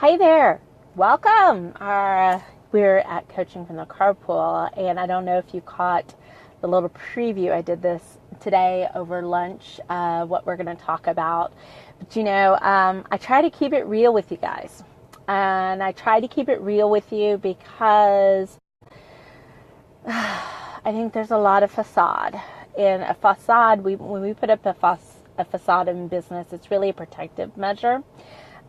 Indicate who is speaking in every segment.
Speaker 1: Hi there. Welcome. We're at Coaching from the Carpool, and I don't know if you caught the little preview. I did this today over lunch, what we're going to talk about. But I try to keep it real with you guys. And I try to keep it real with you because I think there's a lot of facade. In a facade, when we put up a facade in business, it's really a protective measure.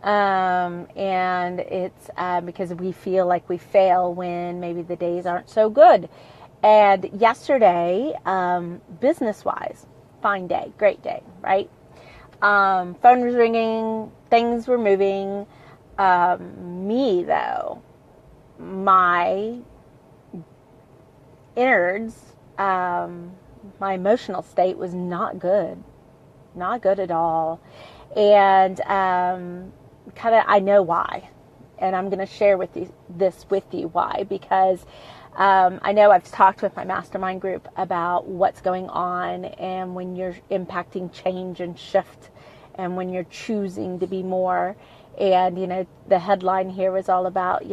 Speaker 1: And it's because we feel like we fail when maybe the days aren't so good. And yesterday, business-wise, fine day, great day, right? Phone was ringing, things were moving. Me, though, my innards, my emotional state was not good at all. And I know why, and I'm going to share this with you why, because I know I've talked with my mastermind group about what's going on, and when you're impacting change and shift, and when you're choosing to be more. And the headline here was all about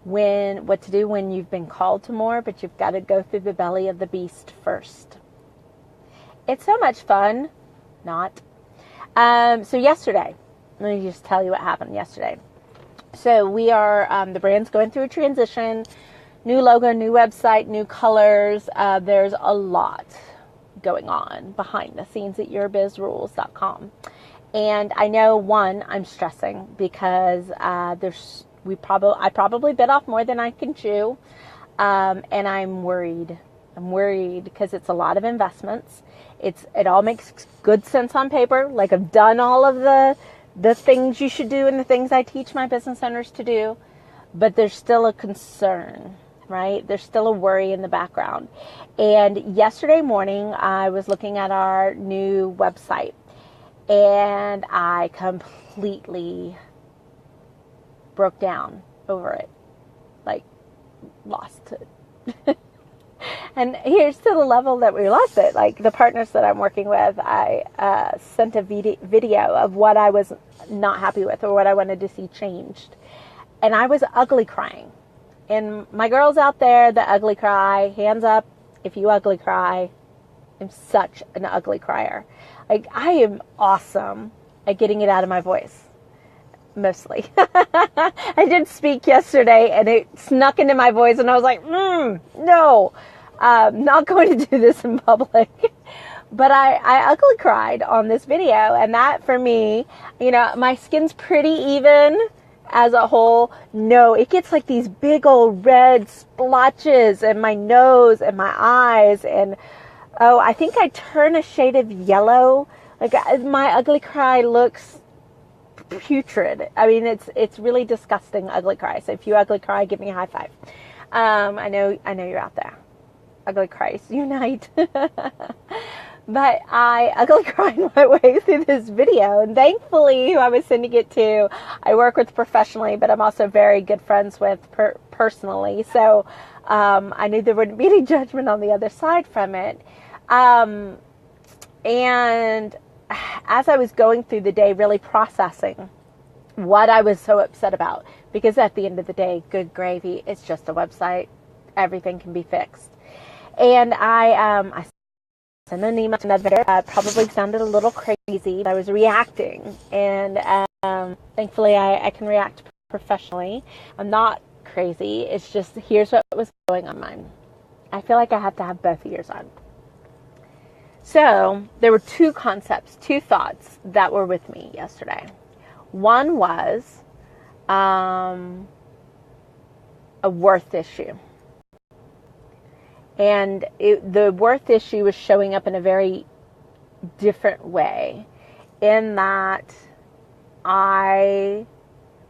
Speaker 1: what to do when you've been called to more, but you've got to go through the belly of the beast first. It's so much fun. Not. So yesterday, let me just tell you what happened yesterday. So we are, the brand's going through a transition, new logo, new website, new colors. There's a lot going on behind the scenes at yourbizrules.com. And I know, I'm stressing because I probably bit off more than I can chew. And I'm worried. I'm worried because it's a lot of investments. It all makes good sense on paper. Like, I've done all of the things you should do and the things I teach my business owners to do, but there's still a concern, right? There's still a worry in the background. And yesterday morning, I was looking at our new website, and I completely broke down over it, like lost it. And here's to the level that we lost it. Like, the partners that I'm working with, I sent a video of what I was not happy with or what I wanted to see changed. And I was ugly crying. And my girls out there that ugly cry, hands up if you ugly cry. I'm such an ugly crier. Like, I am awesome at getting it out of my voice. Mostly. I did speak yesterday, and it snuck into my voice, and I was like, no, not going to do this in public. But I ugly cried on this video, and that, for me, my skin's pretty even as a whole. No, it gets like these big old red splotches in my nose and my eyes, and I think I turn a shade of yellow. Like, my ugly cry looks putrid. I mean, it's really disgusting ugly cry. So if you ugly cry, give me a high five. I know you're out there. Ugly cries unite. But I ugly cried my way through this video, and thankfully who I was sending it to, I work with professionally, but I'm also very good friends with personally. So I knew there wouldn't be any judgment on the other side from it. And as I was going through the day, really processing what I was so upset about, because at the end of the day, good gravy, it's just a website. Everything can be fixed. And I sent an email to another vendor. Probably sounded a little crazy. I was reacting, and thankfully I can react professionally. I'm not crazy. It's just, here's what was going on mine. I feel like I have to have both ears on. So there were two thoughts that were with me yesterday. One was a worth issue. And the worth issue was showing up in a very different way, in that I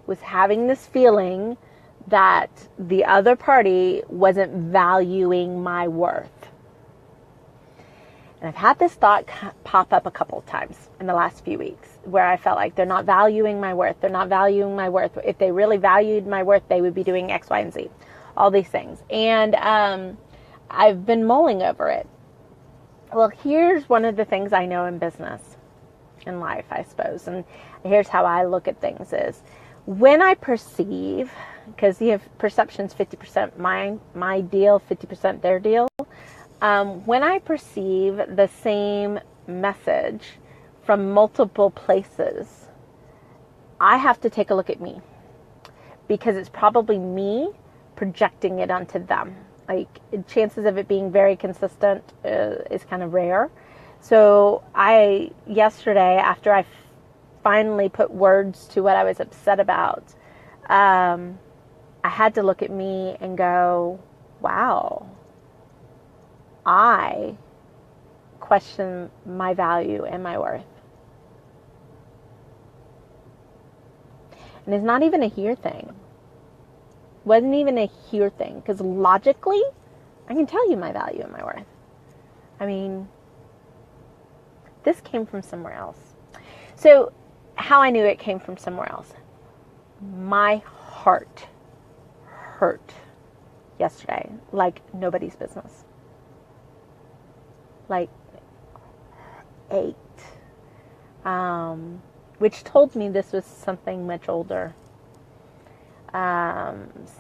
Speaker 1: was having this feeling that the other party wasn't valuing my worth. And I've had this thought pop up a couple of times in the last few weeks, where I felt like they're not valuing my worth. They're not valuing my worth. If they really valued my worth, they would be doing X, Y, and Z. All these things. And I've been mulling over it. Well, here's one of the things I know in business. in life, I suppose. And here's how I look at things is when I perceive, because you have perception's 50% my deal, 50% their deal. When I perceive the same message from multiple places, I have to take a look at me, because it's probably me projecting it onto them. Like, chances of it being very consistent is kind of rare. So yesterday, after I finally put words to what I was upset about, I had to look at me and go, wow, I question my value and my worth. And it's not even a here thing. Wasn't even a here thing, because logically, I can tell you my value and my worth. I mean, this came from somewhere else. So, how I knew it came from somewhere else. My heart hurt yesterday like nobody's business. Like, ached. Which told me this was something much older.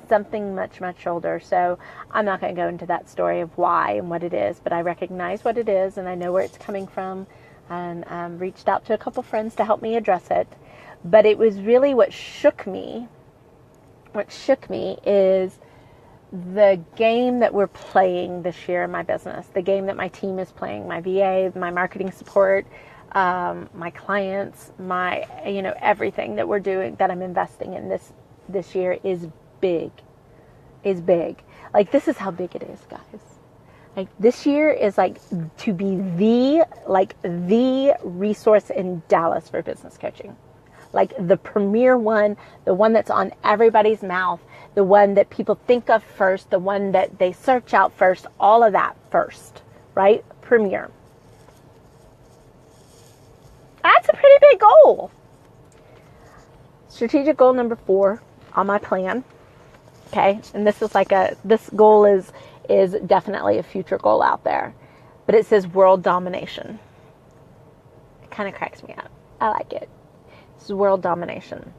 Speaker 1: Something much, much older. So I'm not going to go into that story of why and what it is, but I recognize what it is and I know where it's coming from, and reached out to a couple friends to help me address it. But it was really what shook me. What shook me is the game that we're playing this year in my business, the game that my team is playing, my VA, my marketing support, my clients, my, everything that we're doing, that I'm investing in this year is big. Like, this is how big it is, guys. Like, this year is like to be the resource in Dallas for business coaching. Like, the premier one, the one that's on everybody's mouth, the one that people think of first, the one that they search out first, all of that first, right? Premier. That's a pretty big goal. Strategic goal number 4 on my plan. Okay. And this is this goal is definitely a future goal out there, but it says world domination. It kind of cracks me up. I like it. This is world domination.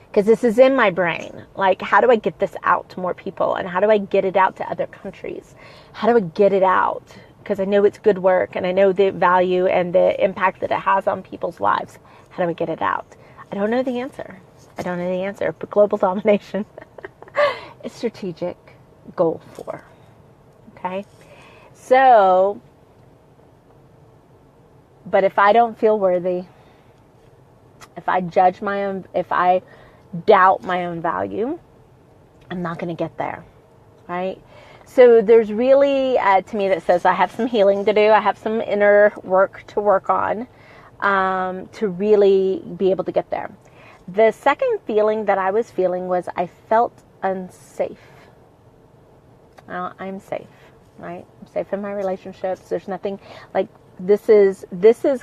Speaker 1: Because this is in my brain. Like, how do I get this out to more people? And how do I get it out to other countries? How do I get it out? Because I know it's good work and I know the value and the impact that it has on people's lives. How do I get it out? I don't know the answer. But global domination is strategic goal 4. Okay? So, but if I don't feel worthy, if I doubt my own value, I'm not going to get there. Right? So there's really, to me, that says I have some healing to do. I have some inner work to work on to really be able to get there. The second feeling that I was feeling was I felt unsafe. Now, I'm safe, right? I'm safe in my relationships. There's nothing like this is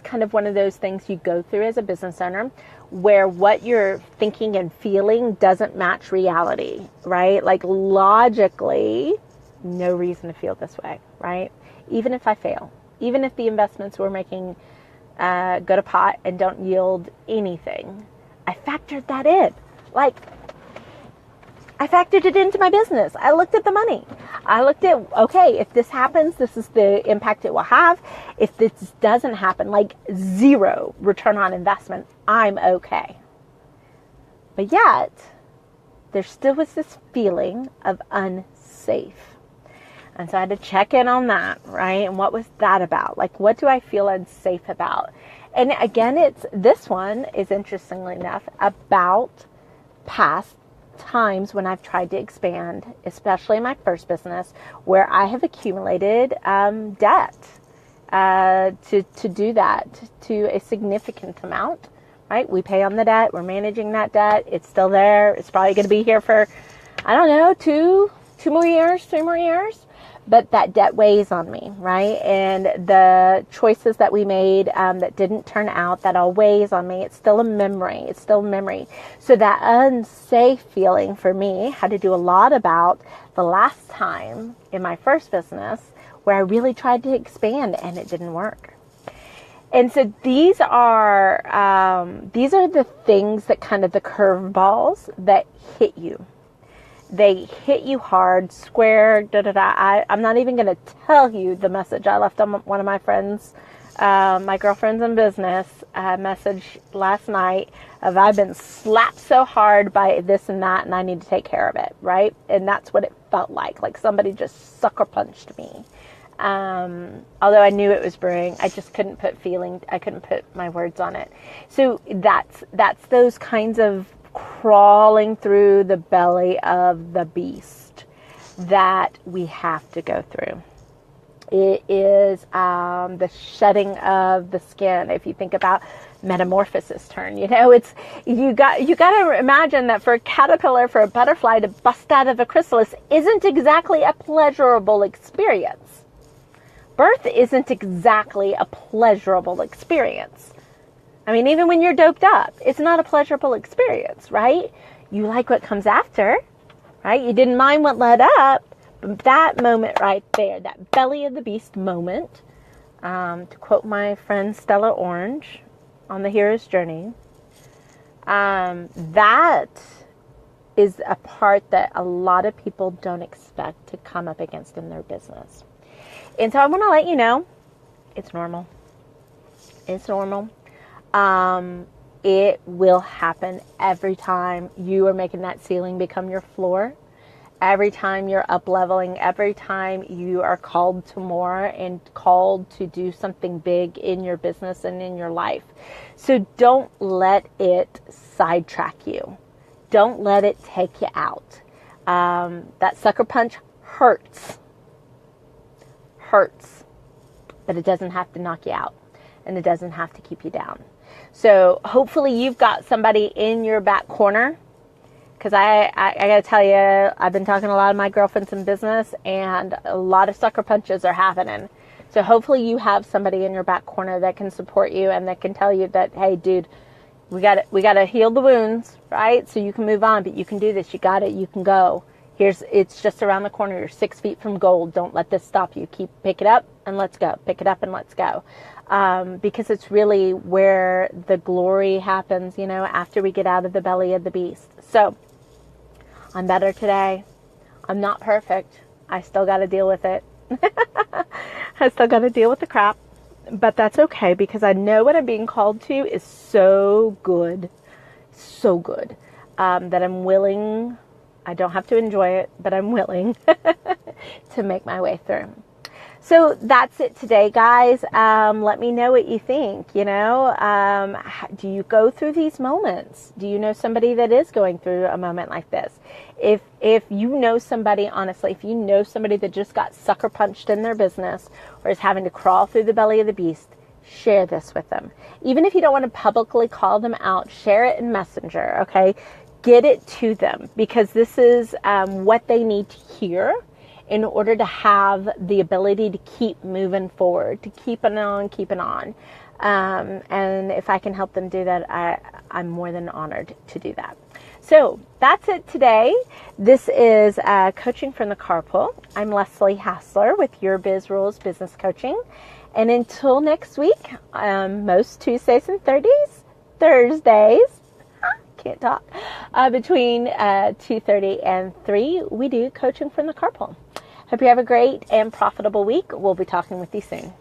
Speaker 1: kind of one of those things you go through as a business owner where what you're thinking and feeling doesn't match reality, right? Like, logically, no reason to feel this way, right? Even if I fail, even if the investments we're making go to pot and don't yield anything, I factored that in. Like, I factored it into my business. I looked at the money. I looked at, okay, if this happens, this is the impact it will have. If this doesn't happen, like 0 return on investment, I'm okay. But yet, there still was this feeling of unsafe. And so I had to check in on that, right? And what was that about? Like, what do I feel unsafe about? And again, this one is, interestingly enough, about past times when I've tried to expand, especially in my first business, where I have accumulated debt to do that to a significant amount, right? We pay on the debt. We're managing that debt. It's still there. It's probably going to be here for, I don't know, 2 more years, 3 more years. But that debt weighs on me, right? And the choices that we made that didn't turn out, that all weighs on me. It's still a memory. So that unsafe feeling for me had to do a lot about the last time in my first business where I really tried to expand and it didn't work. And so these are the things that kind of the curveballs that hit you. They hit you hard, square, I'm not even going to tell you the message I left on one of my friends, my girlfriends in business, message last night of I've been slapped so hard by this and that, and I need to take care of it, right? And that's what it felt like somebody just sucker punched me. Although I knew it was brewing, I just couldn't put my words on it. So that's those kinds of crawling through the belly of the beast that we have to go through. It is the shedding of the skin. If you think about metamorphosis turn, it's you got to imagine that for a caterpillar, for a butterfly to bust out of a chrysalis isn't exactly a pleasurable experience. Birth isn't exactly a pleasurable experience. I mean, even when you're doped up, it's not a pleasurable experience, right? You like what comes after, right? You didn't mind what led up, but that moment right there, that belly of the beast moment, to quote my friend Stella Orange on The Hero's Journey, that is a part that a lot of people don't expect to come up against in their business. And so I want to let you know, it's normal. It's normal. It will happen every time you are making that ceiling become your floor. Every time you're up leveling, every time you are called to more and called to do something big in your business and in your life. So don't let it sidetrack you. Don't let it take you out. That sucker punch hurts, but it doesn't have to knock you out, and it doesn't have to keep you down. So hopefully you've got somebody in your back corner, because I got to tell you, I've been talking to a lot of my girlfriends in business, and a lot of sucker punches are happening. So hopefully you have somebody in your back corner that can support you and that can tell you that, hey, dude, we got to heal the wounds, right? So you can move on, but you can do this. You got it. You can go. It's just around the corner. You're 6 feet from gold. Don't let this stop you. Pick it up and let's go. Pick it up and let's go. Because it's really where the glory happens, after we get out of the belly of the beast. So I'm better today. I'm not perfect. I still got to deal with it. I still got to deal with the crap, but that's okay because I know what I'm being called to is so good, that I'm willing. I don't have to enjoy it, but I'm willing to make my way through. So that's it today, guys. Let me know what you think. Do you go through these moments? Do you know somebody that is going through a moment like this? If you know somebody, honestly, if you know somebody that just got sucker punched in their business or is having to crawl through the belly of the beast, share this with them. Even if you don't want to publicly call them out, share it in Messenger, okay? Get it to them because this is what they need to hear in order to have the ability to keep moving forward, to keep it on. And if I can help them do that, I'm more than honored to do that. So that's it today. This is Coaching from the Carpool. I'm Leslie Hassler with Your Biz Rules Business Coaching. And until next week, most Tuesdays and Thursdays, can't talk, between 2:30 and 3, we do Coaching from the Carpool. Hope you have a great and profitable week. We'll be talking with you soon.